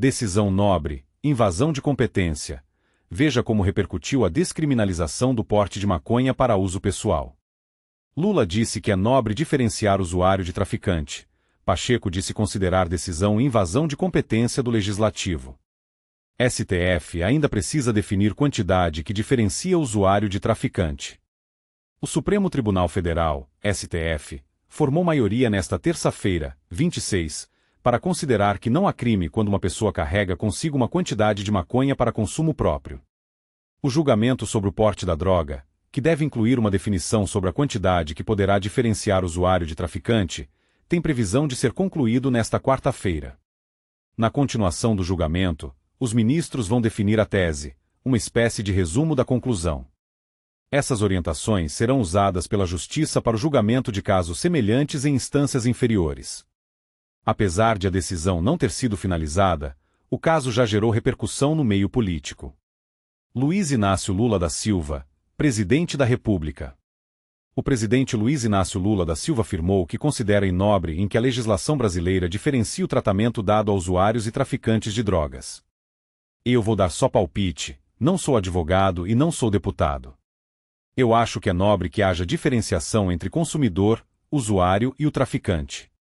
Decisão nobre, invasão de competência. Veja como repercutiu a descriminalização do porte de maconha para uso pessoal. Lula disse que é nobre diferenciar usuário de traficante. Pacheco disse considerar decisão invasão de competência do Legislativo. STF ainda precisa definir quantidade que diferencia usuário de traficante. O Supremo Tribunal Federal, STF, formou maioria nesta terça-feira, 26, para considerar que não há crime quando uma pessoa carrega consigo uma quantidade de maconha para consumo próprio. O julgamento sobre o porte da droga, que deve incluir uma definição sobre a quantidade que poderá diferenciar usuário de traficante, tem previsão de ser concluído nesta quarta-feira. Na continuação do julgamento, os ministros vão definir a tese, uma espécie de resumo da conclusão. Essas orientações serão usadas pela Justiça para o julgamento de casos semelhantes em instâncias inferiores. Apesar de a decisão não ter sido finalizada, o caso já gerou repercussão no meio político. Luiz Inácio Lula da Silva, presidente da República. O presidente Luiz Inácio Lula da Silva afirmou que considera inobre em que a legislação brasileira diferencie o tratamento dado a usuários e traficantes de drogas. Eu vou dar só palpite, não sou advogado e não sou deputado. Eu acho que é nobre que haja diferenciação entre consumidor, usuário e o traficante.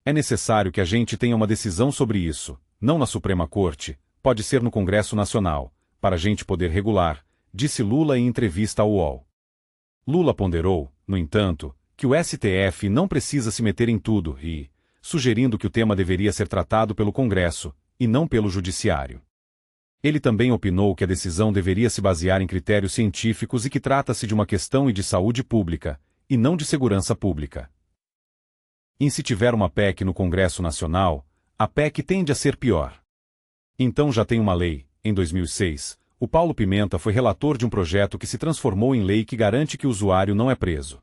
É necessário que a gente tenha uma decisão sobre isso, não na Suprema Corte, pode ser no Congresso Nacional, para a gente poder regular, disse Lula em entrevista ao UOL. Lula ponderou, no entanto, que o STF não precisa se meter em tudo e, sugerindo que o tema deveria ser tratado pelo Congresso, e não pelo Judiciário. Ele também opinou que a decisão deveria se basear em critérios científicos e que trata-se de uma questão de saúde pública, e não de segurança pública. E se tiver uma PEC no Congresso Nacional, a PEC tende a ser pior. Então já tem uma lei. Em 2006, o Paulo Pimenta foi relator de um projeto que se transformou em lei que garante que o usuário não é preso.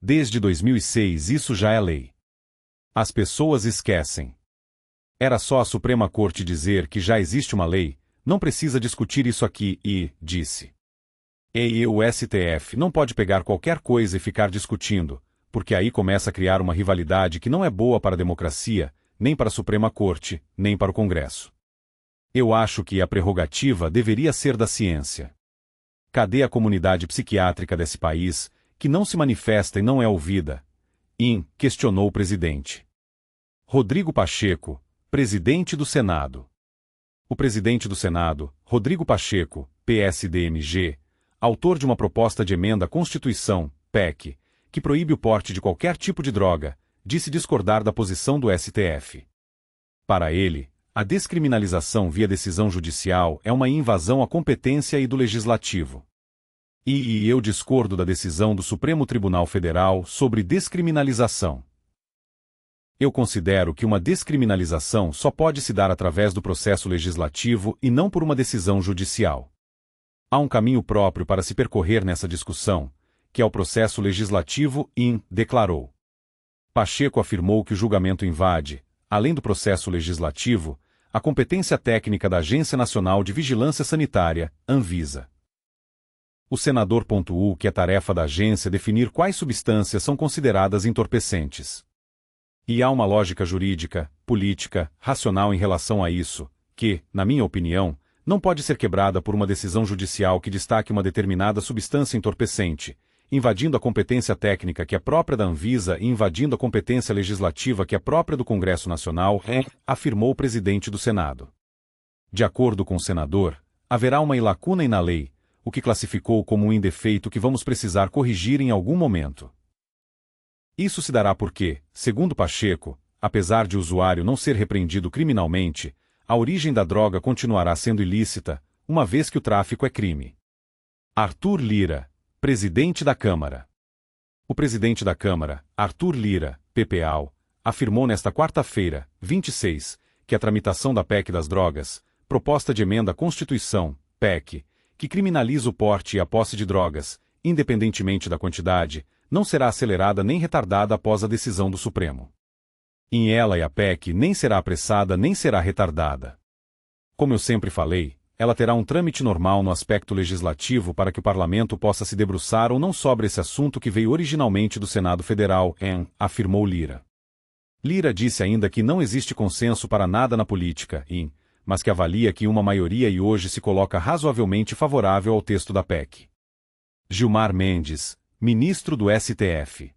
Desde 2006 isso já é lei. As pessoas esquecem. Era só a Suprema Corte dizer que já existe uma lei, não precisa discutir isso aqui e, disse. E o STF não pode pegar qualquer coisa e ficar discutindo, porque aí começa a criar uma rivalidade que não é boa para a democracia, nem para a Suprema Corte, nem para o Congresso. Eu acho que a prerrogativa deveria ser da ciência. Cadê a comunidade psiquiátrica desse país, que não se manifesta e não é ouvida? Questionou o presidente. Rodrigo Pacheco, presidente do Senado. O presidente do Senado, Rodrigo Pacheco, PSDMG, autor de uma proposta de emenda à Constituição, PEC, que proíbe o porte de qualquer tipo de droga, disse discordar da posição do STF. Para ele, a descriminalização via decisão judicial é uma invasão à competência e do Legislativo. E eu discordo da decisão do Supremo Tribunal Federal sobre descriminalização. Eu considero que uma descriminalização só pode se dar através do processo legislativo e não por uma decisão judicial. Há um caminho próprio para se percorrer nessa discussão, que é o processo legislativo, declarou. Pacheco afirmou que o julgamento invade, além do processo legislativo, a competência técnica da Agência Nacional de Vigilância Sanitária, Anvisa. O senador pontuou que é tarefa da agência definir quais substâncias são consideradas entorpecentes. E há uma lógica jurídica, política, racional em relação a isso, que, na minha opinião, não pode ser quebrada por uma decisão judicial que destaque uma determinada substância entorpecente, invadindo a competência técnica que é própria da Anvisa e invadindo a competência legislativa que é própria do Congresso Nacional, afirmou o presidente do Senado. De acordo com o senador, haverá uma lacuna na lei, o que classificou como um indefeito que vamos precisar corrigir em algum momento. Isso se dará porque, segundo Pacheco, apesar de o usuário não ser repreendido criminalmente, a origem da droga continuará sendo ilícita, uma vez que o tráfico é crime. Arthur Lira, presidente da Câmara. O presidente da Câmara, Arthur Lira, PPAL, afirmou nesta quarta-feira, 26, que a tramitação da PEC das drogas, proposta de emenda à Constituição, PEC, que criminaliza o porte e a posse de drogas, independentemente da quantidade, não será acelerada nem retardada após a decisão do Supremo. Em ela e a PEC nem será apressada nem será retardada. Como eu sempre falei, ela terá um trâmite normal no aspecto legislativo para que o Parlamento possa se debruçar ou não sobre esse assunto que veio originalmente do Senado Federal, afirmou Lira. Lira disse ainda que não existe consenso para nada na política e, mas que avalia que uma maioria e hoje se coloca razoavelmente favorável ao texto da PEC. Gilmar Mendes, ministro do STF.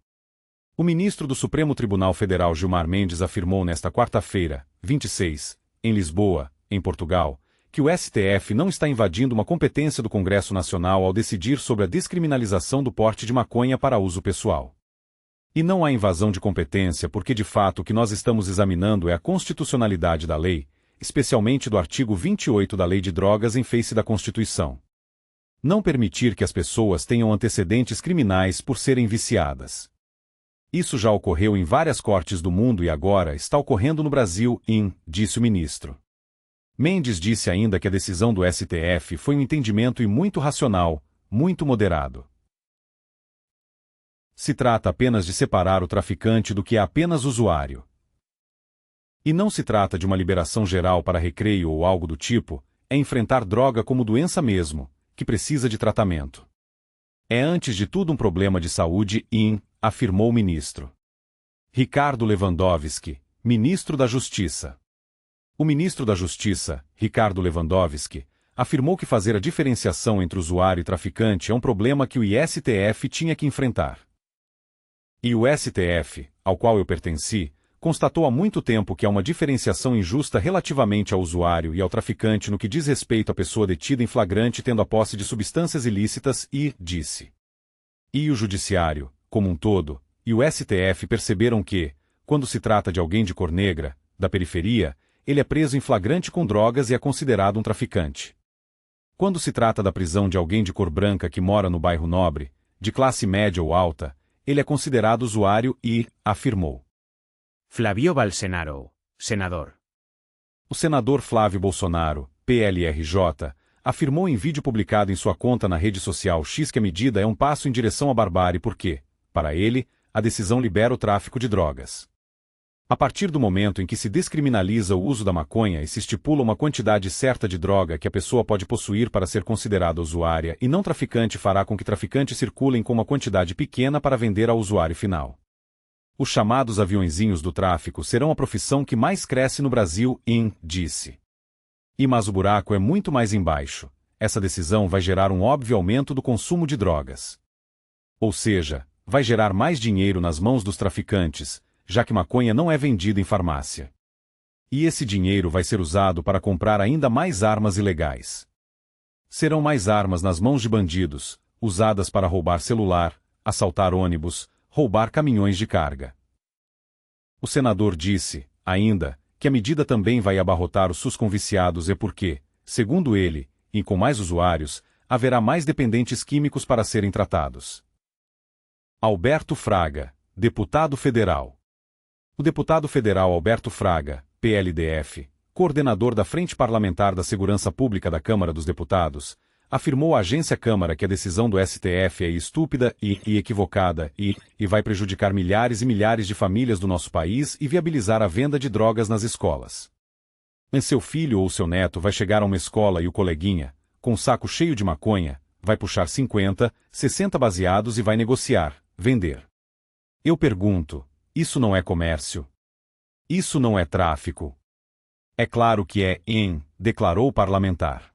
O ministro do Supremo Tribunal Federal Gilmar Mendes afirmou nesta quarta-feira, 26, em Lisboa, em Portugal, que o STF não está invadindo uma competência do Congresso Nacional ao decidir sobre a descriminalização do porte de maconha para uso pessoal. E não há invasão de competência porque de fato o que nós estamos examinando é a constitucionalidade da lei, especialmente do artigo 28 da Lei de Drogas em face da Constituição. Não permitir que as pessoas tenham antecedentes criminais por serem viciadas. Isso já ocorreu em várias cortes do mundo e agora está ocorrendo no Brasil, disse o ministro. Mendes disse ainda que a decisão do STF foi um entendimento e muito racional, muito moderado. Se trata apenas de separar o traficante do que é apenas usuário. E não se trata de uma liberação geral para recreio ou algo do tipo, é enfrentar droga como doença mesmo, que precisa de tratamento. É antes de tudo um problema de saúde, afirmou o ministro. Ricardo Lewandowski, ministro da Justiça. O ministro da Justiça, Ricardo Lewandowski, afirmou que fazer a diferenciação entre usuário e traficante é um problema que o STF tinha que enfrentar. E o STF, ao qual eu pertenci, constatou há muito tempo que há uma diferenciação injusta relativamente ao usuário e ao traficante no que diz respeito à pessoa detida em flagrante tendo a posse de substâncias ilícitas e, disse. E o Judiciário, como um todo, e o STF perceberam que, quando se trata de alguém de cor negra, da periferia, ele é preso em flagrante com drogas e é considerado um traficante. Quando se trata da prisão de alguém de cor branca que mora no bairro nobre, de classe média ou alta, ele é considerado usuário e, afirmou. Flávio Bolsonaro, senador. O senador Flávio Bolsonaro, PLRJ, afirmou em vídeo publicado em sua conta na rede social X que a medida é um passo em direção à barbárie porque, para ele, a decisão libera o tráfico de drogas. A partir do momento em que se descriminaliza o uso da maconha e se estipula uma quantidade certa de droga que a pessoa pode possuir para ser considerada usuária e não traficante fará com que traficantes circulem com uma quantidade pequena para vender ao usuário final. Os chamados aviõezinhos do tráfico serão a profissão que mais cresce no Brasil, disse. Mas o buraco é muito mais embaixo. Essa decisão vai gerar um óbvio aumento do consumo de drogas. Ou seja, vai gerar mais dinheiro nas mãos dos traficantes, já que maconha não é vendida em farmácia. E esse dinheiro vai ser usado para comprar ainda mais armas ilegais. Serão mais armas nas mãos de bandidos, usadas para roubar celular, assaltar ônibus, roubar caminhões de carga. O senador disse, ainda, que a medida também vai abarrotar os SUS com viciados e porque, segundo ele, e com mais usuários, haverá mais dependentes químicos para serem tratados. Alberto Fraga, deputado federal. O deputado federal Alberto Fraga, PLDF, coordenador da Frente Parlamentar da Segurança Pública da Câmara dos Deputados, afirmou à agência Câmara que a decisão do STF é estúpida e equivocada e vai prejudicar milhares e milhares de famílias do nosso país e viabilizar a venda de drogas nas escolas. Mas seu filho ou seu neto vai chegar a uma escola e o coleguinha, com um saco cheio de maconha, vai puxar 50, 60 baseados e vai negociar, vender. Eu pergunto, isso não é comércio? Isso não é tráfico? É claro que é, declarou o parlamentar.